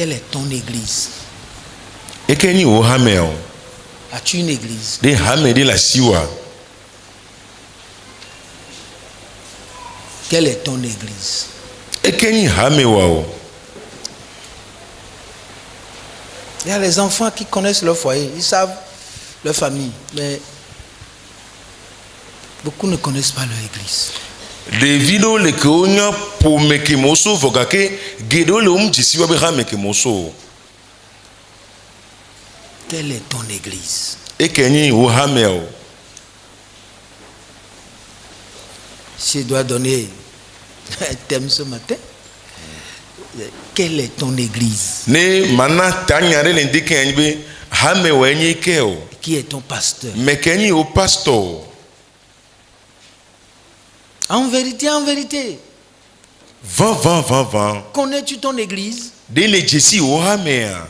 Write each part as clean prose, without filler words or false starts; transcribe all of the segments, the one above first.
Quelle est ton église? Ekeni o hameo. As-tu une église? De hame de la siwa. Quelle est ton église? Ekeni hame wao. Il y a les enfants qui connaissent leur foyer, ils savent leur famille, mais beaucoup ne connaissent pas leur église. Les vidéos les konya pour meke moso vogake gedo le jisi wa be ha meke moso. Quelle est ton église? Ekeni o hameo. Si je dois donner un thème ce matin, quelle est ton église? Ne mana tanyare le ndike enbe hame wa enyi keo. Qui est ton pasteur? Mekeni o pastor. En vérité, Va. connais-tu ton église? Dene jesi o hamea.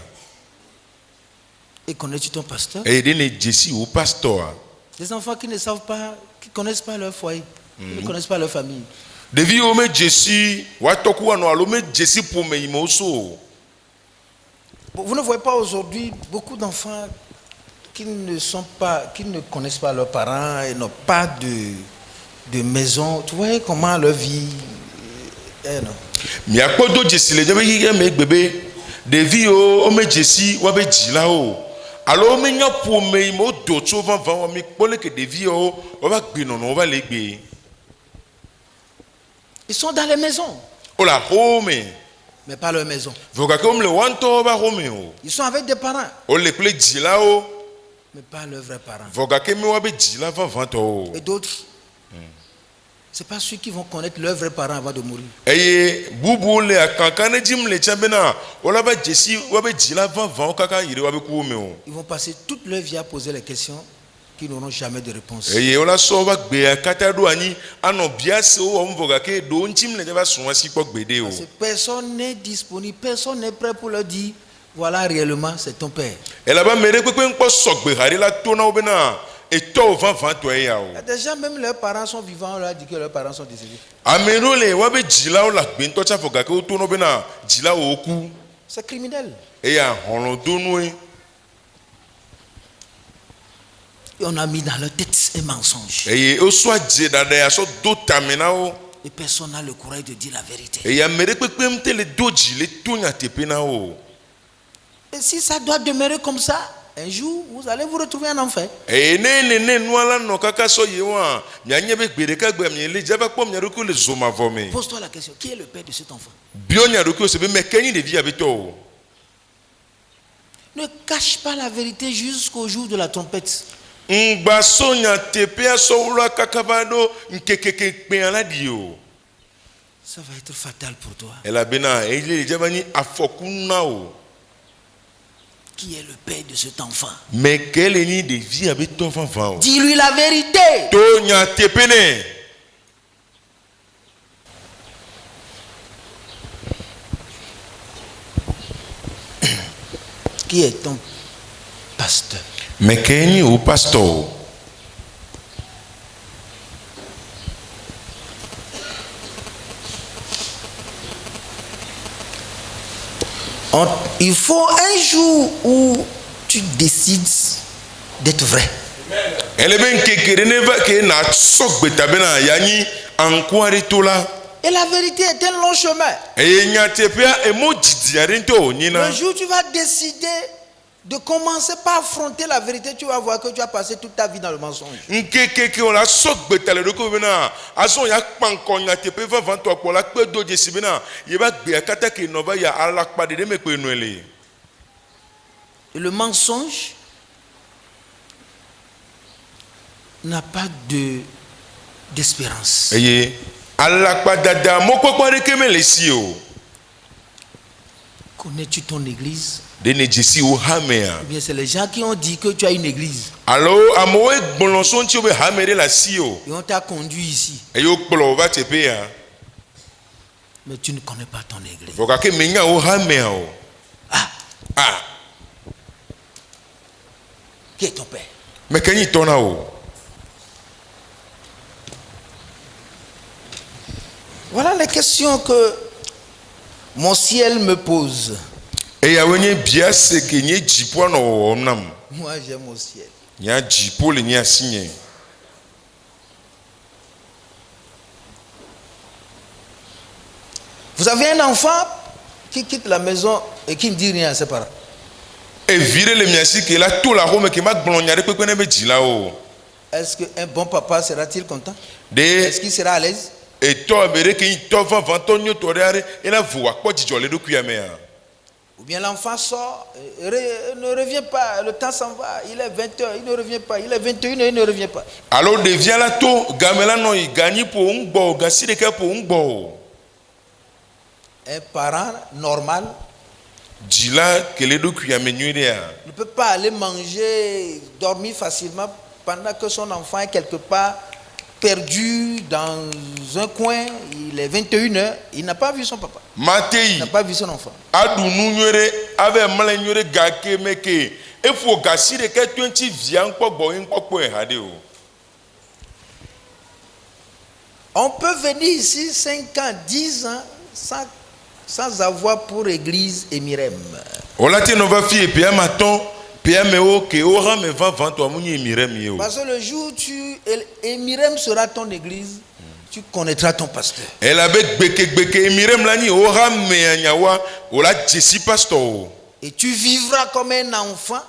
Et connais-tu ton pasteur? Et dene jesi o pastor. Des enfants qui ne savent pas, qui ne connaissent pas leur foyer, qui ne connaissent pas leur famille. Devi o me jesi wa toku ano alo me jesi pour me imoso. Vous ne voyez pas aujourd'hui beaucoup d'enfants qui ne connaissent pas leurs parents et n'ont pas de maison. Tu vois comment leur vie est, non? Mi akodo jesi le jabe yige me gbebe. Devi o me jesi wa be jila o. Alors me nya pour me imo do tso van wa mi pole ke devi o wa gbe nono wa le gbe. Ils sont dans les maisons, O la home. mais pas leur maison. Voka ke omle wanto ba home o. Ils sont avec des parents, O le kule jila o. mais pas leurs vrais parents. Voka ke me wa be jila van to. Et d'autres, c'est pas ceux qui vont connaître leurs vrais parents avant de mourir. Eye bubu le akankane jim le chambena o la ba jesi wa be jila van kaka yire wa be ku me o. Ils vont passer toute leur vie à poser les questions qui n'auront jamais de réponse. Eye o la so ba gbe akata do ani ano biase o o mvoga ke do nchim le ba so asi po gbede o. Parce que personne n'est disponible, personne n'est prêt pour leur dire voilà réellement c'est ton père. Et là-bas mere pepe nko sogbe hari la tona obena et to van to ya o. Déjà même leurs parents sont vivants, on leur dit que leurs parents sont décédés. Amero le wa be jila o la gbe nto cha foga ke o to no bena jila o ku. C'est criminel. E ya hono donu e. Et on a mis dans leur tête un mensonge. E o so aje dada ya so do tamina o. Et personne n'a le courage de dire la vérité. E ya mere pepe mte le doji le tonya tepe na o. Et si ça doit demeurer comme ça, un jour vous allez vous retrouver en enfer. E ne nuala no kaka so yewa nyanye be gbere ka gbe mi le jaba pom nya roku le zoma vome. Pose-toi la question, qui est le père de cet enfant? Bio nya roku se be mekeni de vie abeto. Ne cache pas la vérité jusqu'au jour de la trompette. Ngba sonya tepe aso ura kakabado nkekeke pe aladio. Ça va être fatal pour toi. Ela bena ele jabani afokuna o. Qui est le père de cet enfant? Mais quel est de vie avec ton enfant? Dis-lui la vérité. Tonya tepene. Qui est ton pasteur? Mais quel est au pasteur? Il faut un jour où tu décides d'être vrai. Elle est bien que na sok betabena yani ankwari tola. Et la vérité est un long chemin. Et nya tepia emo jidiarento nyina. Le jour où tu vas décider de commencer par affronter la vérité, tu vas voir que tu as passé toute ta vie dans le mensonge. Nkekeke on la sok betale de ko bena aso ya panko nya tepe va vanto akola pe do jesi bena ye ba gbe akata ke no ba ya alakpa de me pe no ele. Et le mensonge n'a pas d'espérance. Eye alakpa dada moko kware kemele si o. Connais-tu ton église? De ne jesi o hamea. Eh bien, c'est les gens qui ont dit que tu as une église. Alors amowe gbonlonson ti o be hamere la si o. Et on t'a conduit ici. E yo kplo va tepe ya. Mais tu ne connais pas ton église. Voka ke menya o hamea o. Ah. Qui est ton père? Mais kenyi tona o. Voilà les questions que mon ciel me pose. Et ya wenye biase ke nye jipo na onam. Moi, j'aime au ciel. Nya jipo le nya signé. Vous avez un enfant qui quitte la maison et qui ne dit rien à ses parents. Et vire le miasi ke la tout la home ke ma glonyare pepe ne be dila o. Est-ce qu'un bon papa sera-t-il content? De Est-ce qu'il sera à l'aise? et to bere ke to van vantonyo to reare e la voix ko dijole do kuyamea. Ou bien l'enfant sort, ne revient pas, le temps s'en va, il est 20h, il ne revient pas, il est 21h, il ne revient pas. Alors devient la to gamela no i gagni pour un bo gasire ke pour un bo. Un parent normal Dila ke le do kuyame nyuria. ne peut pas aller manger, dormir facilement pendant que son enfant est quelque part perdu dans un coin, il est 21h, il n'a pas vu son papa, il Matei n'a pas vu son enfant. adu nu nyure ave mala nyure gake meke e fo gasire ke 20 via nko gbo nko po e hade o. On peut venir ici 5 ans, 10 ans sans avoir pour église Emirem. Olati no va fi e pia maton pia me o ke o ran me va vant o munyi mire mi o. Parce que le jour où Emirem sera ton église, tu connaîtras ton pasteur. Elle avait gbeke mire mlani o ran me anyawa o la jesi pastor. Et tu vivras comme un enfant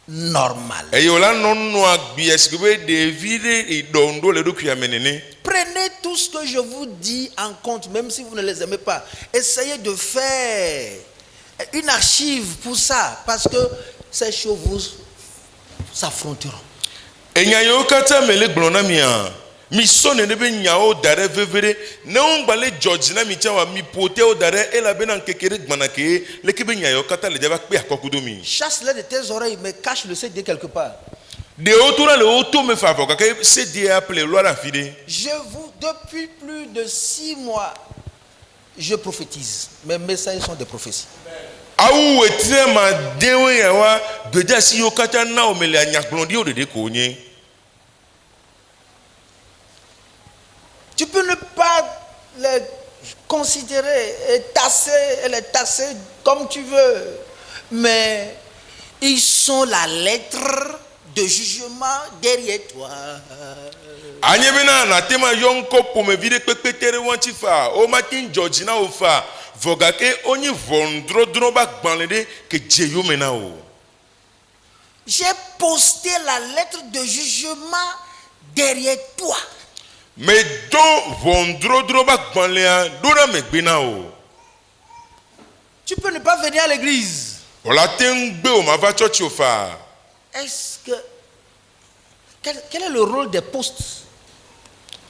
normal. E yo la nonno agbi esgbe de vide e dondo le do kuyamenene. Prenez tout ce que je vous dis en compte, même si vous ne les aimez pas. Essayez de faire une archive pour ça, parce que ces choses vous s'affronteront. E nya yo kata mele glona mia. Mi sonne ne be nyao dare vevere ne on gbale George na mi chawa mi pote o dare e la be na kekere gbanake le ke be nyayo kata le jaba pe akokudo mi. Chasse-les de tes oreilles, mais cache le CD quelque part. De autour le auto me fa voka ke CD appelé loi fide. Depuis plus de 6 mois, je prophétise. Mes messages sont des prophéties. Awu etre ma dewe yawa gbeja si yo kata na o mele anyaglondi o de ko nye. Tu peux ne pas les considérer et les tasser comme tu veux, mais ils sont la lettre de jugement derrière toi. Anyebena na tema yonko po me vide pepetere wanti fa o matin George na o fa voga ke oni vondro dro ba gbanlede ke jeyo mena o. J'ai posté la lettre de jugement derrière toi. Mais do vondro dro ba gbanlea do na me gbena o. Tu peux ne pas venir à l'église. O la tengbe o ma va church o fa. Est-ce que quel est le rôle des postes?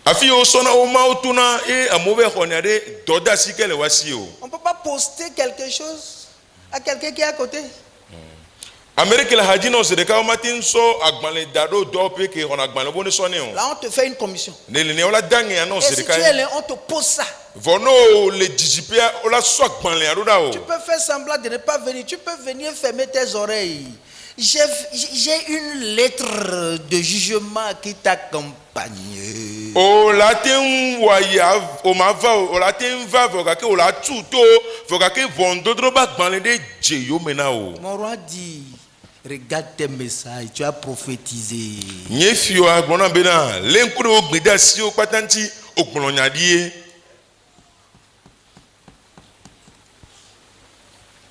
Afi o sona o ma o tuna e amove khoniade doda sikele wasi o. On ne peut pas poster quelque chose à quelqu'un qui est à côté. Amérique la hadino se de ka o matin so agbanle dado do pe ke on agbanle boni sone o. Là, on te fait une commission. Ne le ne o la dange Et annonce si de tu ka. es là, on te pose ça. Vono le dijipia o la so agbanle aruda o. Tu peux faire semblant de ne pas venir. Tu peux venir fermer tes oreilles. J'ai une lettre de jugement qui t'accompagne. O la ten waya o ma va o la ten va voga ke o la tuto voga ke vondo dro ba gbanle de jeyo mena o. Mon roi dit, regarde tes messages, tu as prophétisé. Nye fio agbona bena lenkuru o gbeda si o patanti ogbononyadie.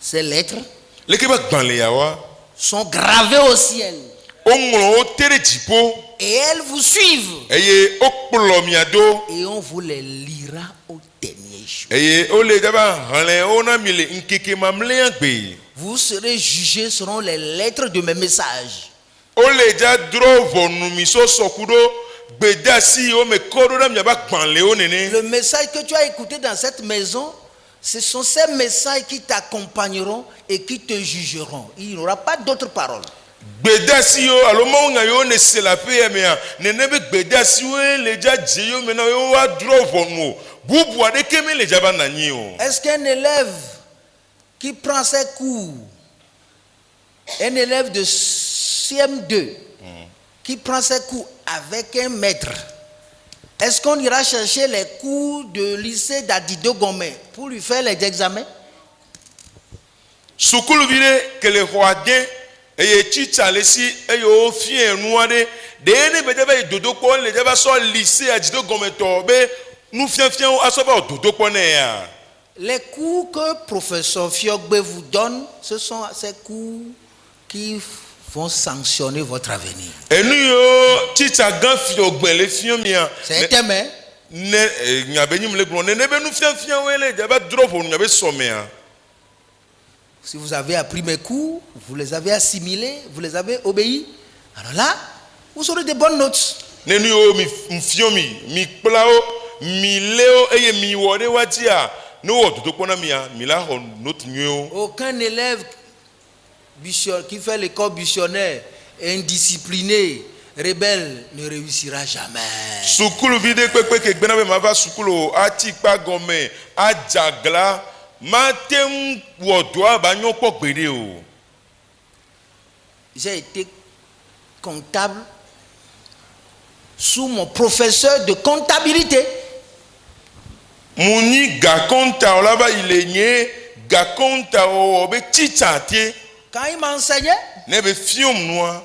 Ces lettres Leke ba gbanle yawa sont gravées au ciel. o tere jipo Et elles vous suivent. eye o kpolomiado Et on vous les lira au dernier jour. eye o le daba hanle o na mile nkeke mamle agbe. Vous serez jugés selon les lettres de mes messages. O le ja dro vonu miso sokudo gbeda si o me kodo na miaba gbanle o nene. Le message que tu as écouté dans cette maison, ce sont ces messages qui t'accompagneront et qui te jugeront. Il n'y aura pas d'autres paroles. Gbeda si o alo mo nga yo ne se la pe mea nene be gbeda si o le ja jeyo mena yo wa dro vonu bubu ade keme le ja ba nanyi o. Est-ce qu'un élève qui prend ses cours, un élève de CM2 qui prend ses cours avec un maître, est-ce qu'on ira chercher les cours de lycée d'Adido Gomé pour lui faire les examens? sukulu vide kele hoade eye chicha lesi eyo fie nuade de ne bedebe dodo ko le deba so lycée ajido gometo be nous fianfian asoba dodo ko ne ya. Les cours que professeur Fiogbe vous donne, ce sont ces cours qui vont sanctionner votre avenir. Et nous yo chicha gan Fiogbe le fiamia. C'est un thème. Ne nyabeni mle gron ne be nous fianfian wele deba drop on nyabe somea. Si vous avez appris mes cours, vous les avez assimilés, vous les avez obéis, alors là, vous aurez des bonnes notes. Nenu yo mi fiomi, mi plao, mi leo eye mi wode watia. No dodo kona mia, mi la ho note nyo. Aucun élève qui fait l'école missionnaire, indiscipliné, rebelle, ne réussira jamais. Sukulu vide kwekwe ke gbena be ma va sukulu ati pa gome, ajagla. J'ai été comptable sous mon professeur de comptabilité. Mouni gakonta olaba ilenye gakonta obe chichate. Quand il m'enseignait, nebe fium noa.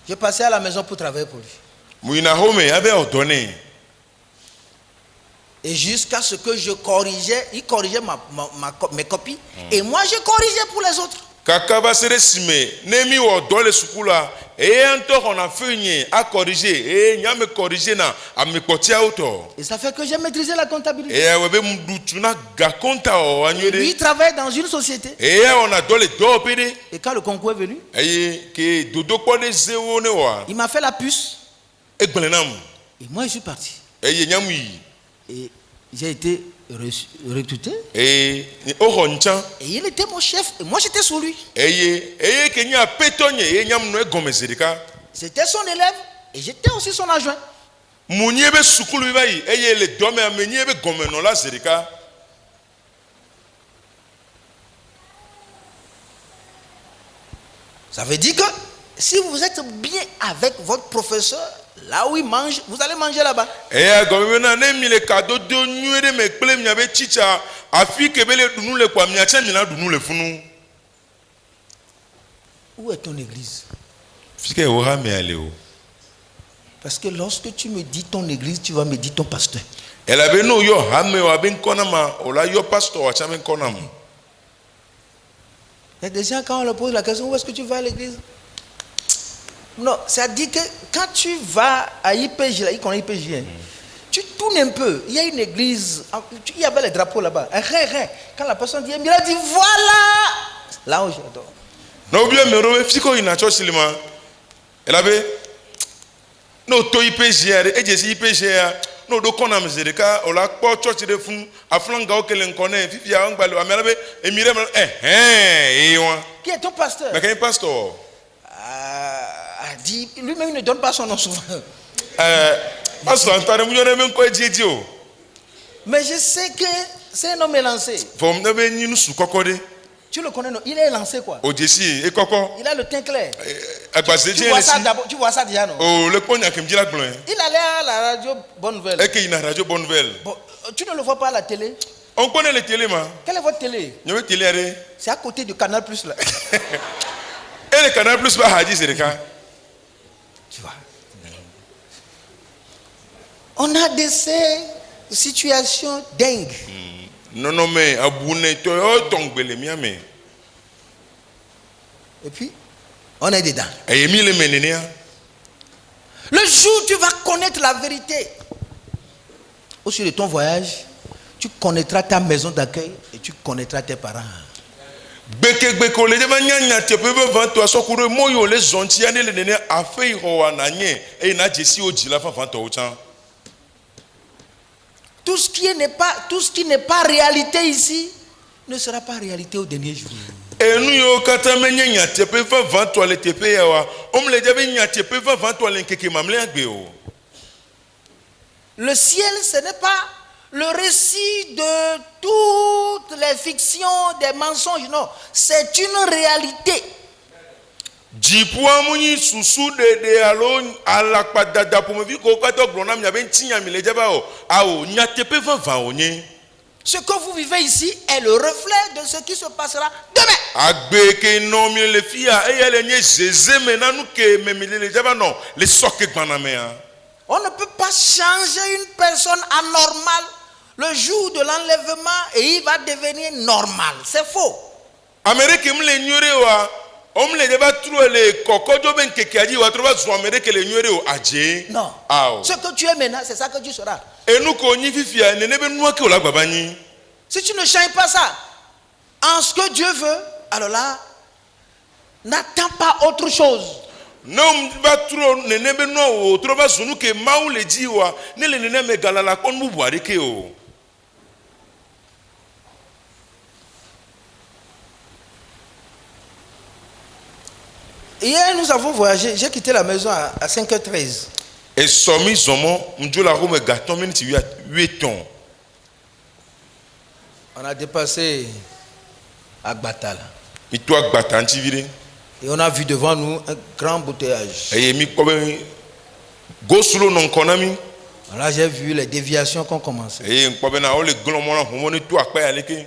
Je passais à la maison pour travailler pour lui. Mouina home abe ordonné. Et jusqu'à ce que je corrigeais, il corrigeait mes copies, et moi je corrigeais pour les autres. Kakaba sere sime, nemi wo dole sukula, et ento on a fini à corriger, et nyame corriger na a me kotia auto. Et ça fait que j'ai maîtrisé la comptabilité. Et webe mdutuna gakonta o anyede. Lui travaille dans une société. Et on a dole do pede. Et quand le concours est venu, que dodo ko de zéro ne wa. il m'a fait la puce. Et gbenenam. Et moi je suis parti. Et nyamui. Et j'ai été recruté. Et il était mon chef. Et moi j'étais sous lui. C'était son élève. Et j'étais aussi son adjoint. Ça veut dire que si vous êtes bien avec votre professeur, là où il mange, vous allez manger là-bas. Où est ton église? Parce que lorsque tu me dis ton église, tu vas me dire ton pasteur. Il y a des gens, quand on leur pose la question, où est-ce que tu vas à l'église? Non, c'est-à-dire que quand tu vas à IPJ, là, il connaît IPJ, tu tournes un peu. Il y a une église, il y avait les drapeaux là-bas. Quand la personne dit, il dit voilà. Là où j'adore. Non, bien, mais Fico, il n'a pas de elle avait. Non, toi IPJ, et j'ai IPJ. Non, donc on a mis cas, on l'a pas church de fond, à flanga auquel on connaît, Fifia, on va le amener, et Mirem, qui est ton pasteur? Mais quel pasteur? Dit, lui-même ne donne pas son nom souvent. Mais je sais que c'est un homme élancé. Tu le connais, non? Il est élancé quoi? Il a le teint clair. Tu vois ça déjà, non? Il allait à la radio Bonne Nouvelle. Bon, tu ne le vois pas à la télé? On connaît les télé, ma. Quelle est votre télé? C'est à côté du Canal Plus là. Et le Canal Plus va dire c'est le cas. Tu vois. On a de ces situations dingues. Non, mais abonné, toi, donc, mais. Et puis, on est dedans. Et Emile Ménénia. Le jour où tu vas connaître la vérité, au sujet de ton voyage, tu connaîtras ta maison d'accueil et tu connaîtras tes parents. Les tout ce qui n'est pas réalité ici ne sera pas réalité au dernier jour. Le ciel, ce n'est pas le récit de toutes les fictions, des mensonges, non. C'est une réalité. Ce que vous vivez ici est le reflet de ce qui se passera demain. Agbeke no mi le fia e yele nye zeze me na nu ke me mi le jaba no le soke gbana me a. On ne peut pas changer une personne anormale le jour de l'enlèvement et il va devenir normal. C'est faux. Amérique me le nyore wa on me le jaba tro le kokojo ben keke aji wa tro ba zo Amérique le nyore o aje. Non. Ao. Ce que tu es maintenant, c'est ça que tu seras. E nu ko nyi fifia ne be nu ke o la gbaba nyi. Si tu ne changes pas ça en ce que Dieu veut, alors là, n'attends pas autre chose. Non ba tro nene be no o tro ba sunu ke mawu le ji wa ne le nene me galala kon mu buare ke o. Hier, nous avons voyagé. J'ai quitté la maison à 5h13. Et somi zomo mjola ko me gaton minute 8 ans. On a dépassé Agbata là. Et toi Agbata antivire. Et on a vu devant nous un grand embouteillage. Et mi ko ben gosulo non konami. Là, j'ai vu les déviations qu'on commençait. Et ko ben na o le glomo na homo ni to akpa ya leke.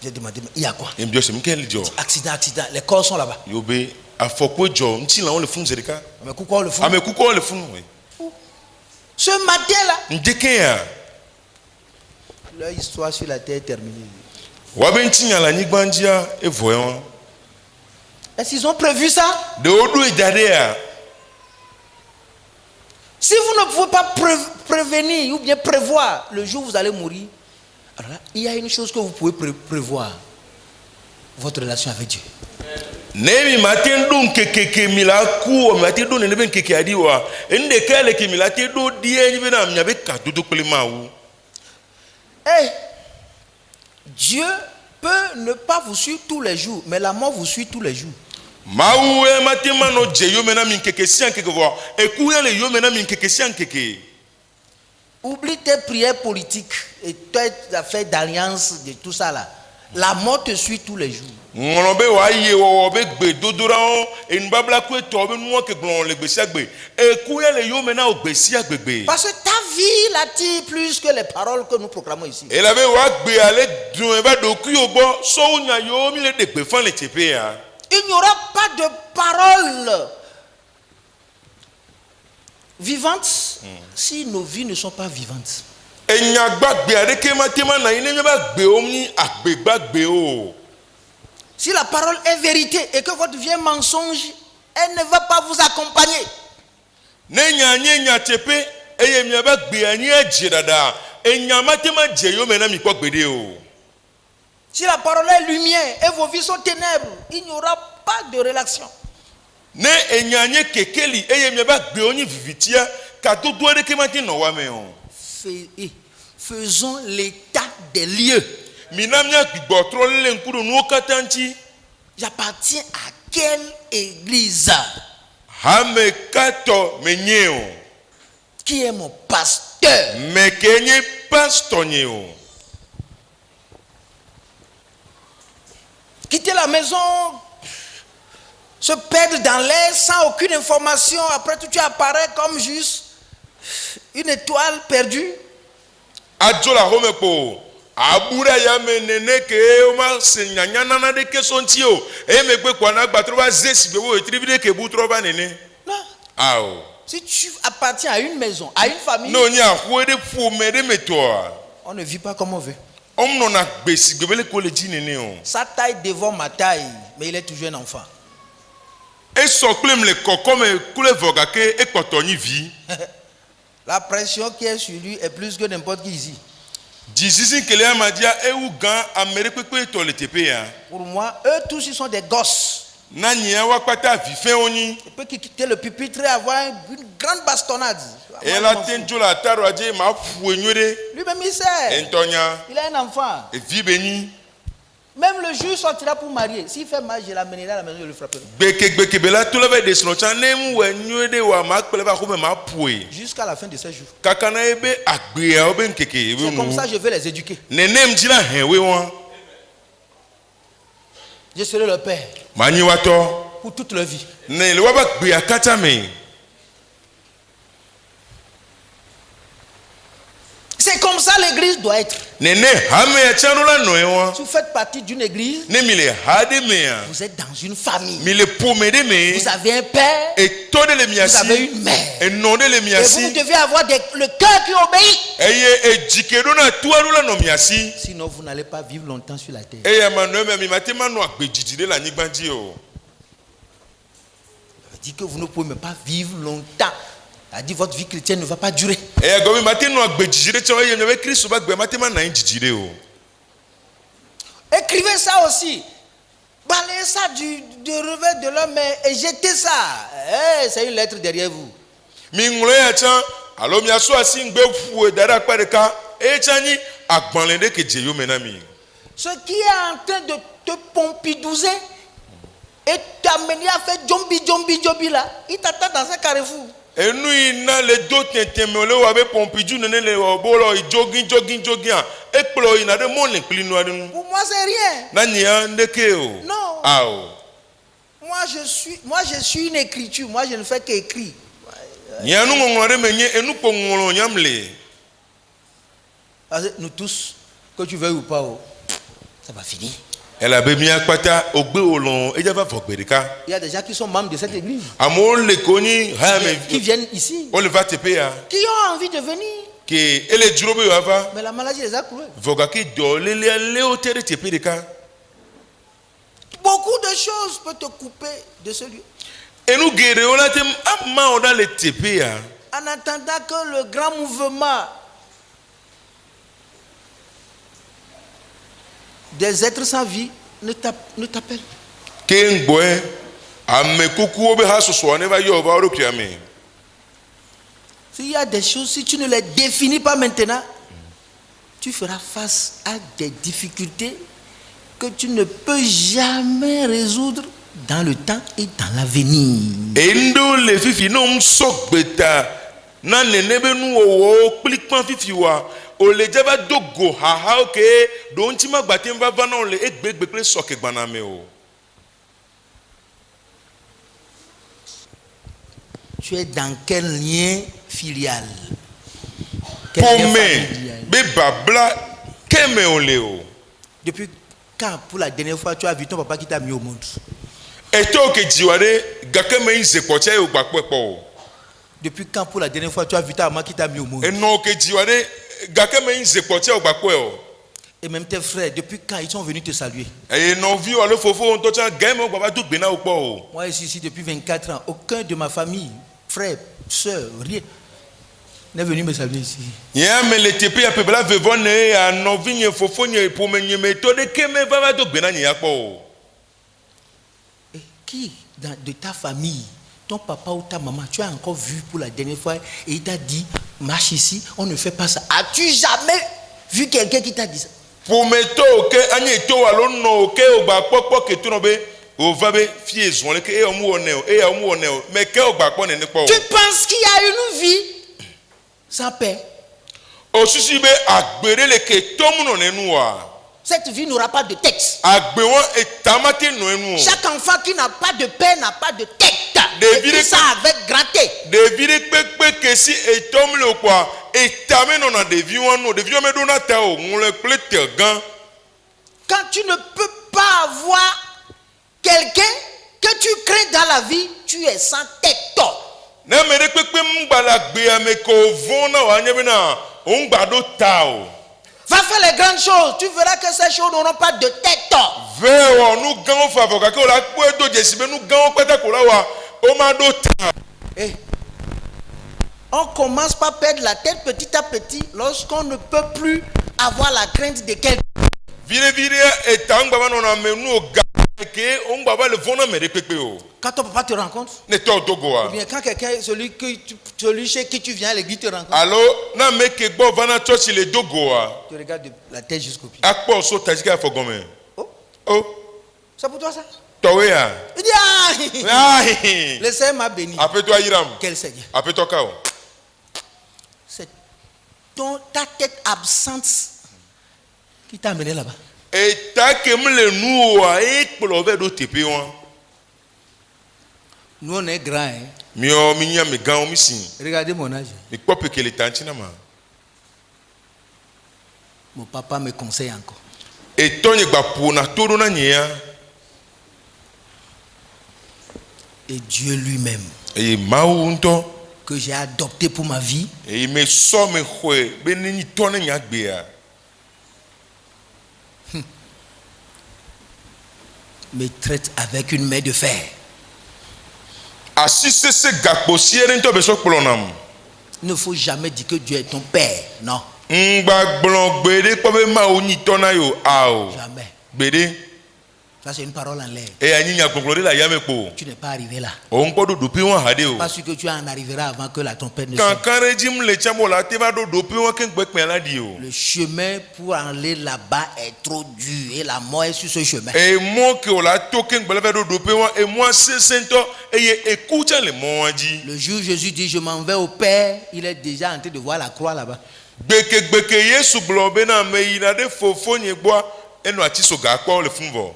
J'ai demandé, mais il y a quoi? Et bien c'est quel jour? Accident. Les corps sont là-bas. Yobe afoko jo nti la on le fun zerika. Mais pourquoi on le fout? Ah mais kuko le fun oui. Ce matin-là, Ndeke ya. leur histoire sur la terre est terminée. Wa ben tinya la nigbandia e voyon. Est-ce qu'ils ont prévu ça? De odo e dade ya. Si vous ne pouvez pas prévenir ou bien prévoir le jour où vous allez mourir, alors là, il y a une chose que vous pouvez prévoir. Votre relation avec Dieu. Nemi matin dun keke mila ku o matin dun ne ben keke adiwa. Ende kale ke mila te do die ni bena mnyabe ka dudu klima wu. Eh, Dieu peut ne pas vous suivre tous les jours, mais la mort vous suit tous les jours. Maou e matin mano je yo mena min keke sian keke vo. E ku ya le yo mena min keke sian keke. Oublie tes prières politiques et tes affaires d'alliance, de tout ça là. La mort te suit tous les jours. Ngonobe wa ye wo be gbe dodora o en babla ku to be nu ke glon le gbe siagbe. E ku ya le yo mena o gbe siagbegbe. Parce que ta vie l'attire plus que les paroles que nous proclamons ici. E la be wa gbe ale dun e ba do ku yo gbo so nya yo mi le de gbe fan le tepe ya. Il n'y aura pas de paroles vivantes si nos vies ne sont pas vivantes. Enya gbagbe adeke matema na ine ba gbe o mi agbe gbagbe o. Si la parole est vérité et que votre vie est mensonge, elle ne va pas vous accompagner. Nenya nyenya tepe eye mi ba gbe ani eje dada. Enya matema je yo mena mi gbede o. Si la parole est lumière et vos vies sont ténèbres, il n'y aura pas de relation. Ne enya nye kekeli eye mi ba gbe oni vivitia ka to do adeke matema no wa me o. Faisons l'état des lieux. J'appartiens à quelle église? Qui est mon pasteur? Quitter la maison, se perdre dans l'air sans aucune information, après tout tu apparais comme juste une étoile perdue. Adjola homepo abura ya menene ke o ma senyanya nana de kesonti o e me gbe kwa na gbatro ba zesi be wo etribide ke butro ba nene. Non. Ao. Si tu appartiens à une maison, à une famille, no nya ho de fu me de metoa. On ne vit pas comme on veut. On no na gbesi gbele ko le ji nene o. Sa taille devant ma taille, mais il est toujours un enfant. E so klem le kokome kule voga ke e potoni vie. La pression qui est sur lui est plus que n'importe qui ici. Pour moi, eux tous ils sont des gosses. Il peut quitter le pupitre et avoir une grande bastonnade. Lui-même il sait. Il a un enfant. Même le juge sortira pour marier. S'il fait mal, je l'amènerai à la maison, je le frapperai. Jusqu'à la fin de ces jours. C'est comme ça que je vais les éduquer. Je serai leur père. Pour toute leur vie. doit être. Nene hame ya chano la noewa. Si vous faites partie d'une église, Ne mile hade mea. vous êtes dans une famille. Mile pomede me. Vous avez un père, Et tode le vous miasi. avez une mère. Et non de le Et vous miasi. devez avoir le cœur qui obéit. Eye e jikedo na tuaru la no miasi. Sinon, vous n'allez pas vivre longtemps sur la terre. Eye manoe mi matema no agbejijide la nyigbanji o. Ça dit que vous ne pouvez même pas vivre longtemps. Ça dit que votre vie chrétienne ne va pas durer. Eye gomi mateno agbejijide tso eye nyobe Kristo ba gbe matema na njijide o. Écrivez ça aussi. Balayez ça du revers de l'homme et jetez ça. C'est une lettre derrière vous. Mi nglo ya chan alo mi aso asi ngbe fu e dara pareka e chani agbanlende ke jeyo menami. Ce qui est en train de te pompidouser et t'amener à faire jombi là, il t'attend dans un carrefour. Enu ina le do tenteme le wa be pompiju nene le obolo i jogging a ekplo ina de mon le klinu adu. Pour moi, c'est rien. Na nya ndeke o. Non. Ao. Moi, je suis une écriture. Moi, je ne fais qu'écrire. Nya nu ngongore menye enu po ngoro nyamle. Nous tous, que tu veuilles ou pas, ça va finir. Elle a be mi akpata ogbe olon e java fogberika. Il y a des gens qui sont membres de cette église. Amo le koni ha me Qui viennent ici. on le va te payer. Qui ont envie de venir. Ke ele jurobe yo ava. Mais la maladie les a courus. Voga ki do le hotel te payer ka. Beaucoup de choses peuvent te couper de ce lieu. Enu gere ona te amma on dans le tepe ya. En attendant que le grand mouvement des êtres sans vie ne t'appelle. Ken boy ame kuku obe ha soso ne va yo va ro kiame. S'il y a des choses, si tu ne les définis pas maintenant, tu feras face à des difficultés que tu ne peux jamais résoudre dans le temps et dans l'avenir. Endo le fifi no msok beta na nenebe nu wo plikpan fifi wa o le jaba dogo ha oke do ntima gbate mva vana o le egbegbe kle soke gbana me o. Tu es dans quel lien filial? Pome be babla keme o le o. Depuis quand pour la dernière fois tu as vu ton papa qui t'a mis au monde? Eto ke jiwade gakeme nze poche o gbappo. Depuis quand pour la dernière fois tu as vu ta maman qui t'a mis au monde? Eno ke jiwade gakeme nze poche o gbappo o. Et même tes frères, depuis quand ils sont venus te saluer? Et non vi o le fofo on to chan game o baba du gbena o po o. Moi je suis ici depuis 24 ans. Aucun de ma famille, frère, soeur, rien n'est venu me saluer ici. Ya me le tepe ya pebla vevone ya no vinye fofo nye pour me nye me to de keme baba du gbena nya po o. Et qui de ta famille, ton papa ou ta maman, tu as encore vu pour la dernière fois et il t'a dit marche ici, on ne fait pas ça. As-tu jamais vu quelqu'un qui t'a dit ça? Pour me to ke anye to alo no ke o gba popo ke to no be o va be fie zon le ke e o mu one o e o mu one o me ke o gba po ne ni po. Tu penses qu'il y a une vie sans paix? O susi be agbere le ke to mu no nenu wa. Cette vie n'aura pas de texte. Agbe won etamate no enu o. Chaque enfant qui n'a pas de paix n'a pas de tête. David Et ça avec grand T. David pepe ke si etom le kwa etame no na devi won no devi me do na ta o mu le plete gan. Quand tu ne peux pas avoir quelqu'un que tu crains dans la vie, tu es sans tête. Na me de pepe mbala gbe ame ko von na wa nyebe na o ngba do ta o. Va faire les grandes choses, tu verras que ces choses n'auront pas de tête. Veo nous gan favor ka ko la po do jesi be nous gan peta ko la wa o ma do ta. On commence par perdre la tête petit à petit lorsqu'on ne peut plus avoir la crainte de quelqu'un. Vire etangba ba no na me nu o ga ke o ngba ba le von na me de pepe o. Quand ton papa te rencontre, Ne to dogo ou wa. bien quand quelqu'un, celui chez qui tu viens à l'église te rencontre, Allo na me ke gbo vana church le dogo wa. tu regardes de la tête jusqu'au pied. Akpo so tajika fo gome. Oh, Oh, c'est pour toi ça? towe ya. Il dit, ah, Ai. le Seigneur m'a béni. Ape to ayiram. Quel Seigneur? Ape to ka o. C'est ta tête absente qui t'a amené là-bas. Et ta ke mle nu wa e kplo ve do tepe won. Nous on est grands. Hein? Mi o mi nya me gan o mi sin. Regardez mon âge. Mi pope ke le tanchina ma. Mon papa me conseille encore. Et ton y pour na todo na nia. Et Dieu lui-même, Et maunto. que j'ai adopté pour ma vie, Et me so me khwe be ni ton nya gbea. me traite avec une main de fer. Asise se gakpo siere nto be so kplonam. Il ne faut jamais dire que Dieu est ton père. Non. Ngba gblon gbede po be ma o ni ton na yo ao. Jamais. Gbede. Ça, c'est une parole en l'air. Et ani nya gbogblo de la yame po. Tu n'es pas arrivé là. O ngbo do dopi won hade o. Pas sûr que tu en arriveras avant que la tempête ne soit. Kankan rejim le chamo la te ba do dopi won ken gbe pen la di o. Le chemin pour aller là-bas est trop dur et la mort est sur ce chemin. Et moi que la to ken gbe le do dopi won et moi se sento et écoute le mo di. Le jour où Jésus dit je m'en vais au Père, il est déjà en train de voir la croix là-bas. Gbeke Yesu gblɔ be na me yina ɖe fofo nye gbɔ enɔ ati so gakpɔ le fun vɔ.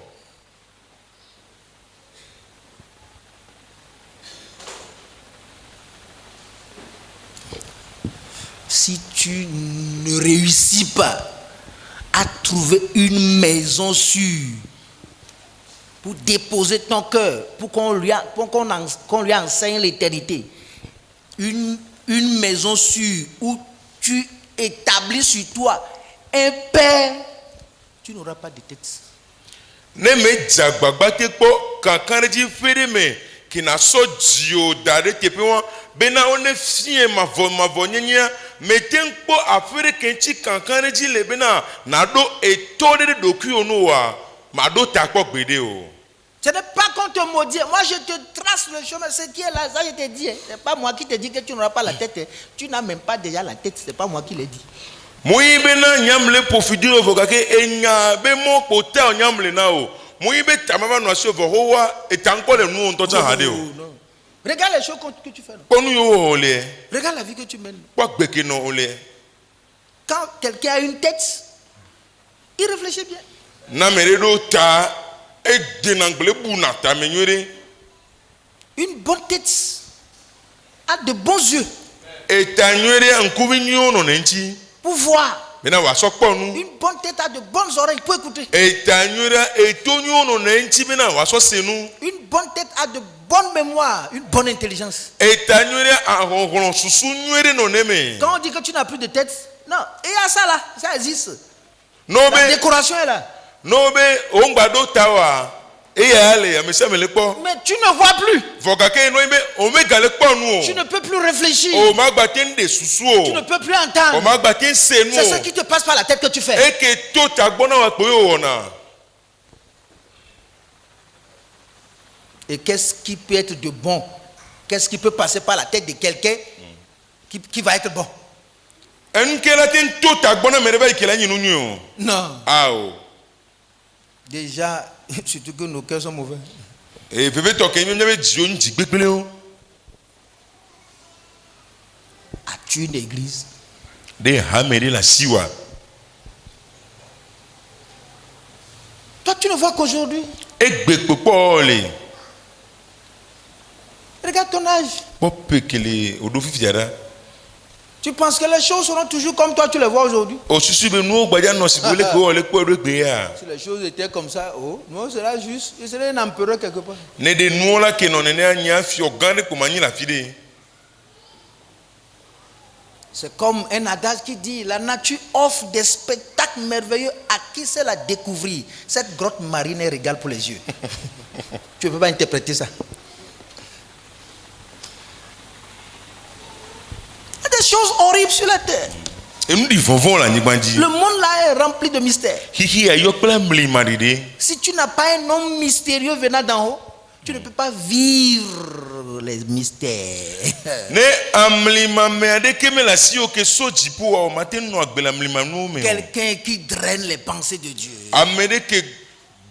Si tu ne réussis pas à trouver une maison sûre pour déposer ton cœur, pour qu'on lui enseigne l'éternité, une maison sûre où tu établis sur toi un père, tu n'auras pas de tête. Ne me dzagbagba te kpɔ kankan ɖe dzi ƒe ɖe me kina sɔ dzio da ɖe teƒe wɔn bena wone fie mavɔ nyenyea me te ŋu kpɔ aƒe ɖe kentsi kankan ɖe dzi le bena naɖo eto ɖe ɖe ɖokuiwo nu oa maɖo ta kpɔ gbeɖe o. Ce n'est pas qu'on te maudit. Moi, je te trace le chemin. Ce qui est là, ça, je te dis. Ce n'est pas moi qui te dis que tu n'auras pas la tête. Tu n'as même pas déjà la tête. Ce n'est pas moi qui l'ai dit. Moyi bena nyamle pofiduro vɔ gake enya be mo kpota nyamle na o. Moyi be tamama no asio vɔ hoa etankpɔ le nu ŋutɔ tsa hade o. Non. Regarde les choses que tu fais. Non? Kpɔ nu yo o le. Regarde la vie que tu mènes. Kpɔ gbeke no o le. Quand quelqu'un a une tête, il réfléchit bien. Na me ɖo ta e dena gble bu na ta me nyuie. Une bonne tête a de bons yeux. Eta nyuie nkuvi nyuie no nenti. Pour voir. Bena wa so kpɔ nu. Une bonne tête a de bonnes oreilles pour écouter. Eta nyuie eto nyuie no nenti bena wa so se nu. Une bonne tête a de bonne mémoire, une bonne intelligence. Eta nyuie ahonhon susu nyuie no neme. Quand on dit que tu n'as plus de tête, non, il y a ça là, ça existe. No La be décoration est là. no be o ngba do ta wa e ya le ya me se me le kpɔ. Mais tu ne vois plus. Vɔgake no be o me gale kpɔ nu Tu o. ne peux plus réfléchir. O ma gba te de susu Tu ne o. peux plus O entendre. ma gba te se nu C'est ce o. qui te passe par la tête que tu fais. E ke to ta gbɔ na wa kpo yo wɔna. Et qu'est-ce qui peut être de bon? Qu'est-ce qui peut passer par la tête de quelqu'un qui va être bon? Enu ke la te to ta gbɔ na me de ba ikela nyinu nyu o. Non. Ah o. Déjà, surtout que nos cœurs sont mauvais. E veve tɔ ke mi be dio nji gbegble o. As-tu une église? De ha me de la siwa. Toi, tu ne vois qu'aujourd'hui. E gbe kpokpɔ le. Regarde ton âge. Kpɔ pekele o do fifi ada. Tu penses que les choses seront toujours comme toi, tu les vois aujourd'hui? O susu be nuwo gbadza nɔ si le ko le kpɔ do gbe ya. Si les choses étaient comme ça, oh, nous on sera juste, il serait un empereur quelque part. Ne de nuwo la ke nɔ nene anya fiɔ gã de ko ma nyi la fi de. C'est comme un adage qui dit, la nature offre des spectacles merveilleux à qui sait la découvrir. Cette grotte marine est régale pour les yeux. Tu ne peux pas interpréter ça. Il y a des choses horribles sur la terre. Enu di vɔvɔ la nyigba dzi. Le monde là est rempli de mystères. Hihi ayɔ kple mlima ɖeɖe. Si tu n'as pas un homme mystérieux venant d'en haut, tu ne peux pas vivre les mystères. Ne amlima me aɖeke me le asi wo ke so dziƒo wa o ma te nɔ agbe le amlima nuwo me o. Quelqu'un qui draine les pensées de Dieu. Ame ɖe ke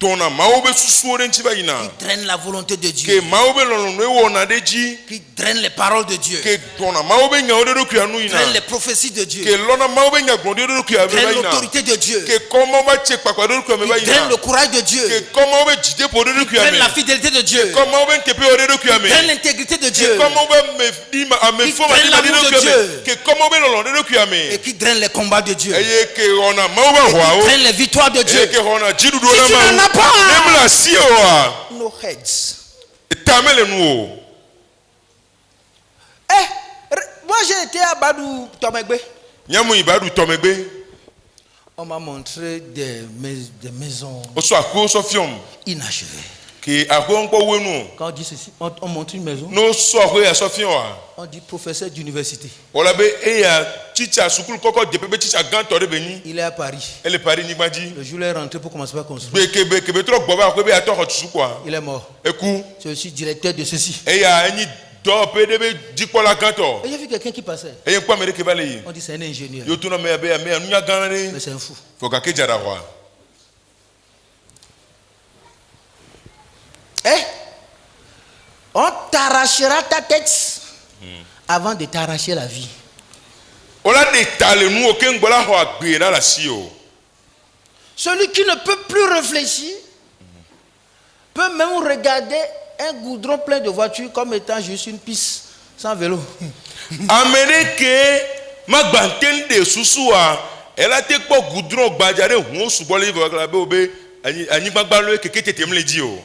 donna maobe susuore nchiba ina qui draine la volonté de ke Dieu, maobe lolono ewona deji qui draine les paroles de Dieu, ke donna maobe nyaode do kuanu ina draine les prophéties de Dieu, ke lona maobe nyaglonde do kuabe draine ina l'autorité de Dieu, ke komo ba chekpa kwa do kuabe qui draine ina le courage de Dieu, ke komo be jide po do qui kuabe draine la fidélité de Dieu, komo be ntepe o do kuabe qui draine l'intégrité de Dieu, ke komo be me dima amefo ma draine dima l'amour do de Dieu. kuabe ke komo be lolonde do kuabe et qui draine les combats de Dieu, eye ke ona maobe qui hwao draine les victoires de Dieu. eye ke ona jidu do Si na tu n'en as ma pas, nemla sioa no heads. tamele nu Moi j'ai été à Badou Tomegbe. nyamu ibadu tomegbe On m'a montré des maisons o so akwo so fiom inachevées. ke akwo npo wenu Quand on dit ceci, on montre une maison, no so akwo ya so fiom wa on dit professeur d'université. wala be eya teacher sukulu koko de pepe teacher ganto de beni Il est à Paris. ele pari ni gbaji Le jour où il est rentré pour commencer à construire, kebe tro gbo ba ko be ato hotu kwa il est mort. eku Je suis directeur de ceci. eya enyi do pe de be dipola ganto Et j'ai vu quelqu'un qui passait. eyin kwa mere ke bale yi On dit c'est un ingénieur. yo tuna me be me nya ganare Mais c'est un fou. fo ka ke jara wa On t'arrachera ta tête avant de t'arracher la vie. ola de tale nu o ke ngbola ho agbe na la si o Celui qui ne peut plus réfléchir peut même regarder un goudron plein de voitures comme étant juste une piste sans vélo. amerike magbantende susua ela te kpo goudron gbajare hun sugbole ivo kala be obe anyi gbagba lo keke tete mle di o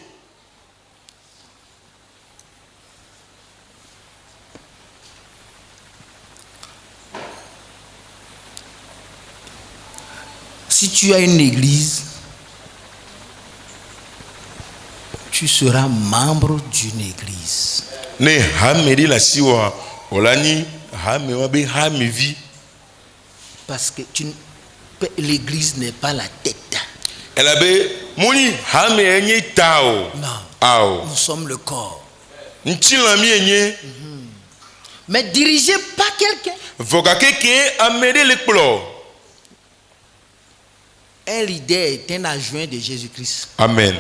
Si tu as une église, tu seras membre d'une église. ne hameri la siwa olani hame wa be hame vi Parce que l'église n'est pas la tête. ela be muni hame enye tao Non. ao Nous sommes le corps. ntila mi enye Mais dirigé par quelqu'un. voka keke amere le kplo Un leader est un adjoint de Jésus-Christ. amen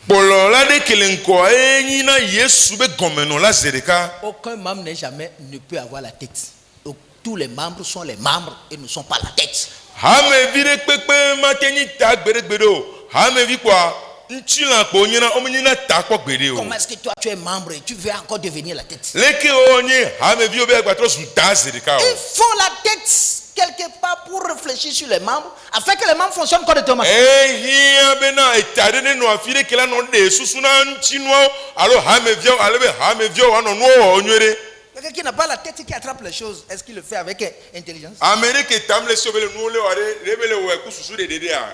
polo la de kelenko enyi na yesu be gomeno la zereka Aucun membre ne peut avoir la tête. Donc, tous les membres sont les membres et ne sont pas la tête. hame vi de pepe mateni ta gbere gbero hame vi kwa ntila ko nyina omnyina ta ko gbere o Comment est-ce que toi tu es membre et tu veux encore devenir la tête? leke onye hame vi obe gbatro su ta zereka Il o faut la tête quelque part pour réfléchir sur les membres afin que les membres fonctionnent correctement. ehia bena etade ne no afire kela no de susuna ntino alo hame vi alo be hame vi o no no onywere Quelqu'un qui n'a pas la tête qui attrape les choses, est-ce qu'il le fait avec intelligence? amerike tamle sobele no le ware rebele we ku susu de dede a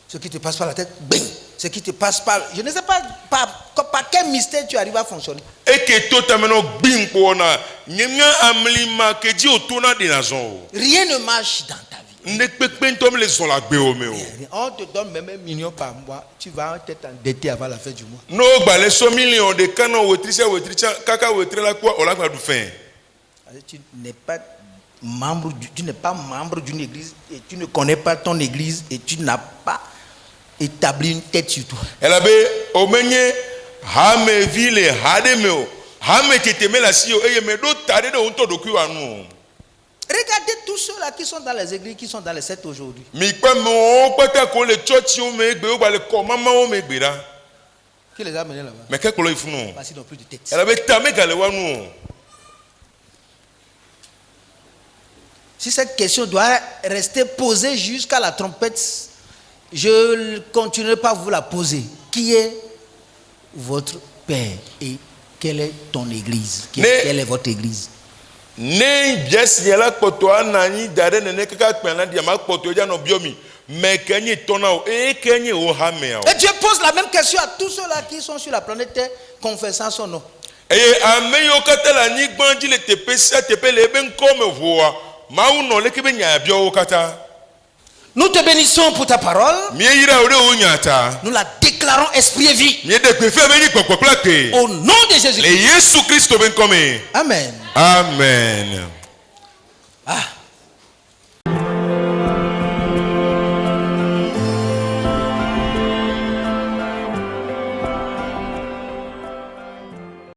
Ce qui te passe par la tête, bing. Ce qui te passe par... Je ne sais pas par quel mystère tu arrives à fonctionner. eke to tameno gbin ko na nyemia amlima keji otona de nazon Rien ne marche dans ta vie. ne pepe ntom le zon la gbe o me o On te donne même 1 million par mois. Tu vas peut-être endetté avant la fin du mois. no gbale so million de kano wetricha kaka wetre la kwa ola gba du fin Tu n'es pas membre d'une église et tu ne connais pas ton église et tu n'as pas établi une tête sur toi. ela be omenye hame vile hade me o hame teteme la si o eye me do tade de onto do ku anu Regardez tous ceux-là qui sont dans les églises, qui sont dans les sectes aujourd'hui. mi pe mo pete ko le church o me gbe o gba le ko mama o me gbe ra Qui les a menés là-bas? me ke ko lo ifunu Parce qu'ils n'ont plus de tête. ela be ta me gale wanu Si cette question doit rester posée jusqu'à la trompette, je ne continuerai pas à vous la poser. Qui est votre père et quelle est ton église? Quelle est votre église? ne biesi la kpoto anani dare ne kaka kpena dia ma kpoto ja no biomi me kenyi tona o e kenyi o hame o Et Dieu pose la même question à tous ceux-là qui sont sur la planète Terre confessant son nom. e ameyo katala ni gbanji le tepesa tepele ben comme voa ma uno le kebe nya bio kata Nous te bénissons pour ta parole. mi yira ore o nyata Nous la déclarons esprit et vie. mi de pe fe be ni popo plate Au nom de Jésus. le Yesu Christ ben comme Amen. amen Ah.